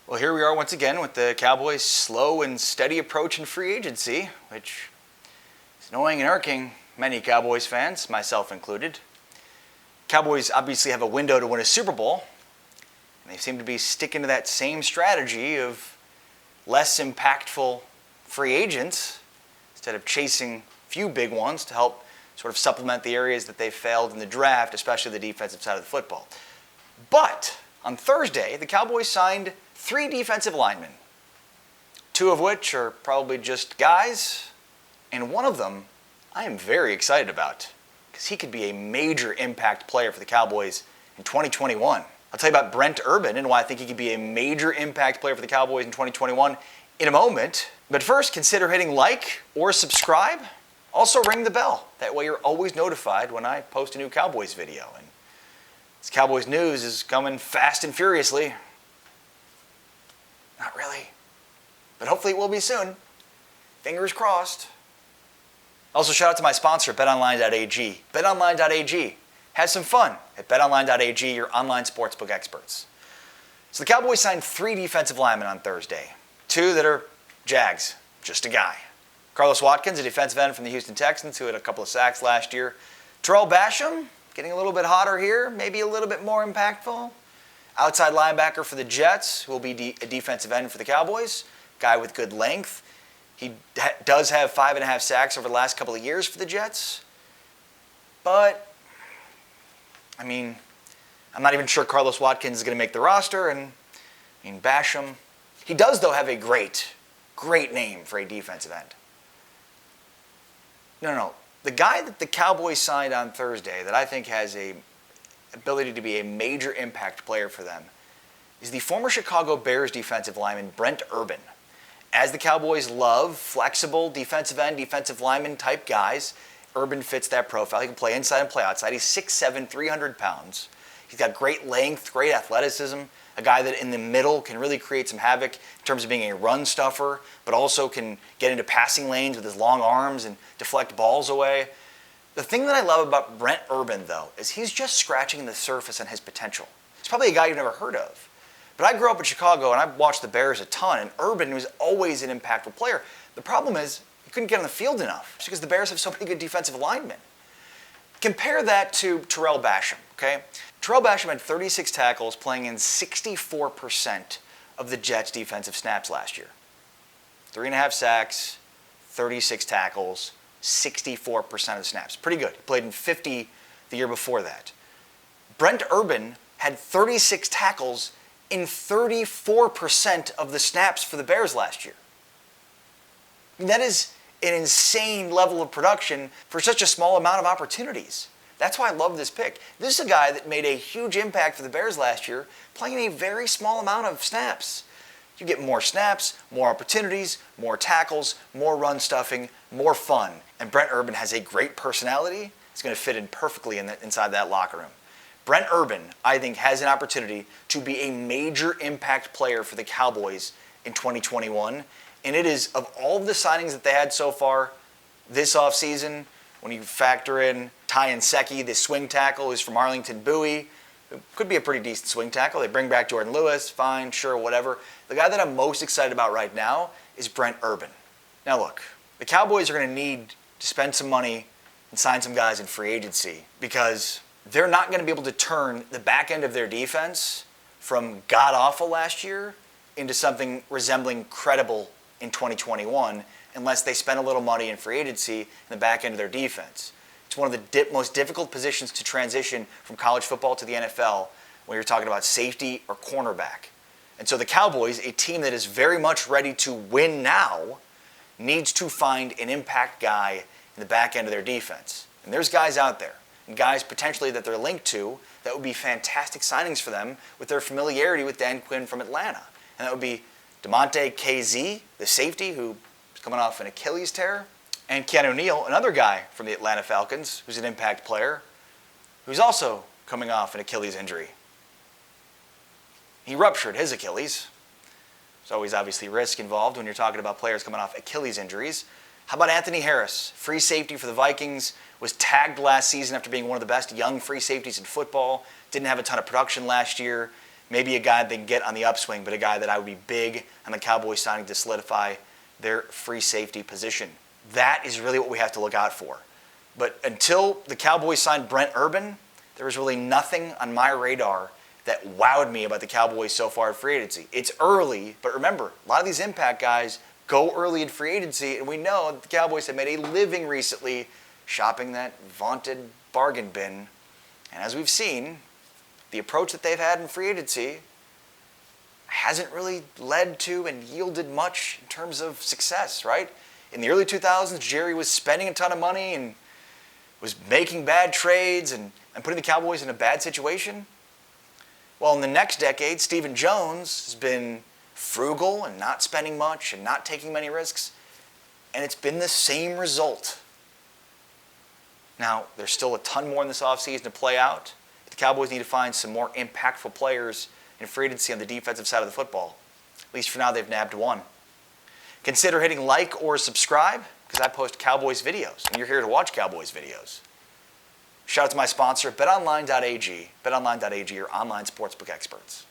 Well, here we are once again with the Cowboys' slow and steady approach in free agency, which is annoying and irking many Cowboys fans, myself included. Cowboys obviously have a window to win a Super Bowl, and they seem to be sticking to that same strategy of less impactful free agents instead of chasing a few big ones to help sort of supplement the areas that they failed in the draft, especially the defensive side of the football. But on Thursday, the Cowboys signed 3 defensive linemen, 2 of which are probably just guys, and one of them I am very excited about because he could be a major impact player for the Cowboys in 2021. I'll tell you about Brent Urban and why I think he could be a major impact player for the Cowboys in 2021 in a moment. But first, consider hitting like or subscribe. Also ring the bell. That way you're always notified when I post a new Cowboys video. And this Cowboys news is coming fast and furiously. Not really, but hopefully it will be soon. Fingers crossed. Also, shout out to my sponsor, betonline.ag. Betonline.ag. Have some fun at betonline.ag, your online sportsbook experts. So the Cowboys signed 3 defensive linemen on Thursday. 2 that are Jags, just a guy. Carlos Watkins, a defensive end from the Houston Texans, who had a couple of sacks last year. Tarell Basham, getting a little bit hotter here, maybe a little bit more impactful. Outside linebacker for the Jets, who will be a defensive end for the Cowboys. Guy with good length. He does have 5.5 sacks over the last couple of years for the Jets. But, I'm not even sure Carlos Watkins is going to make the roster. And, Basham. He does, though, have a great name for a defensive end. No. The guy that the Cowboys signed on Thursday that I think has a ability to be a major impact player for them is the former Chicago Bears defensive lineman Brent Urban. As the Cowboys love flexible defensive end, defensive lineman type guys, Urban fits that profile. He can play inside and play outside. He's 6'7", 300 pounds. He's got great length, great athleticism, a guy that in the middle can really create some havoc in terms of being a run stuffer, but also can get into passing lanes with his long arms and deflect balls away. The thing that I love about Brent Urban, though, is he's just scratching the surface on his potential. He's probably a guy you've never heard of. But I grew up in Chicago, and I watched the Bears a ton, and Urban was always an impactful player. The problem is he couldn't get on the field enough just because the Bears have so many good defensive linemen. Compare that to Tarell Basham, okay? Tarell Basham had 36 tackles playing in 64% of the Jets' defensive snaps last year. 3.5 sacks, 36 tackles, 64% of the snaps. Pretty good. He played in 50 the year before that. Brent Urban had 36 tackles in 34% of the snaps for the Bears last year. That is an insane level of production for such a small amount of opportunities. That's why I love this pick. This is a guy that made a huge impact for the Bears last year, playing a very small amount of snaps. You get more snaps, more opportunities, more tackles, more run stuffing, more fun. And Brent Urban has a great personality. It's going to fit in perfectly inside that locker room. Brent Urban, I think, has an opportunity to be a major impact player for the Cowboys in 2021. And it is, of all of the signings that they had so far this offseason, when you factor in Ty Nsekhe, the swing tackle who's from Arlington Bowie, it could be a pretty decent swing tackle. They bring back Jordan Lewis, fine, sure, whatever. The guy that I'm most excited about right now is Brent Urban. Now look, the Cowboys are going to need to spend some money and sign some guys in free agency because they're not going to be able to turn the back end of their defense from god-awful last year into something resembling credible in 2021 unless they spend a little money in free agency in the back end of their defense. It's one of the most difficult positions to transition from college football to the NFL when you're talking about safety or cornerback. And so the Cowboys, a team that is very much ready to win now, needs to find an impact guy in the back end of their defense. And there's guys out there, and guys potentially that they're linked to that would be fantastic signings for them with their familiarity with Dan Quinn from Atlanta. And that would be DeMonte KZ, the safety who is coming off an Achilles tear, and Keanu Neal, another guy from the Atlanta Falcons who's an impact player who's also coming off an Achilles injury. He ruptured his Achilles. There's always obviously risk involved when you're talking about players coming off Achilles injuries. How about Anthony Harris, free safety for the Vikings, was tagged last season after being one of the best young free safeties in football, didn't have a ton of production last year, maybe a guy they can get on the upswing, but a guy that I would be big on the Cowboys signing to solidify their free safety position. That is really what we have to look out for. But until the Cowboys signed Brent Urban, there was really nothing on my radar that wowed me about the Cowboys so far in free agency. It's early, but remember, a lot of these impact guys go early in free agency, and we know that the Cowboys have made a living recently shopping that vaunted bargain bin. And as we've seen, the approach that they've had in free agency hasn't really led to and yielded much in terms of success, right? In the early 2000s, Jerry was spending a ton of money and was making bad trades and putting the Cowboys in a bad situation. Well, in the next decade, Stephen Jones has been frugal and not spending much and not taking many risks, and it's been the same result. Now, there's still a ton more in this offseason to play out. The Cowboys need to find some more impactful players in free agency on the defensive side of the football. At least for now, they've nabbed one. Consider hitting like or subscribe, because I post Cowboys videos, and you're here to watch Cowboys videos. Shout out to my sponsor, betonline.ag. Betonline.ag, your online sportsbook experts.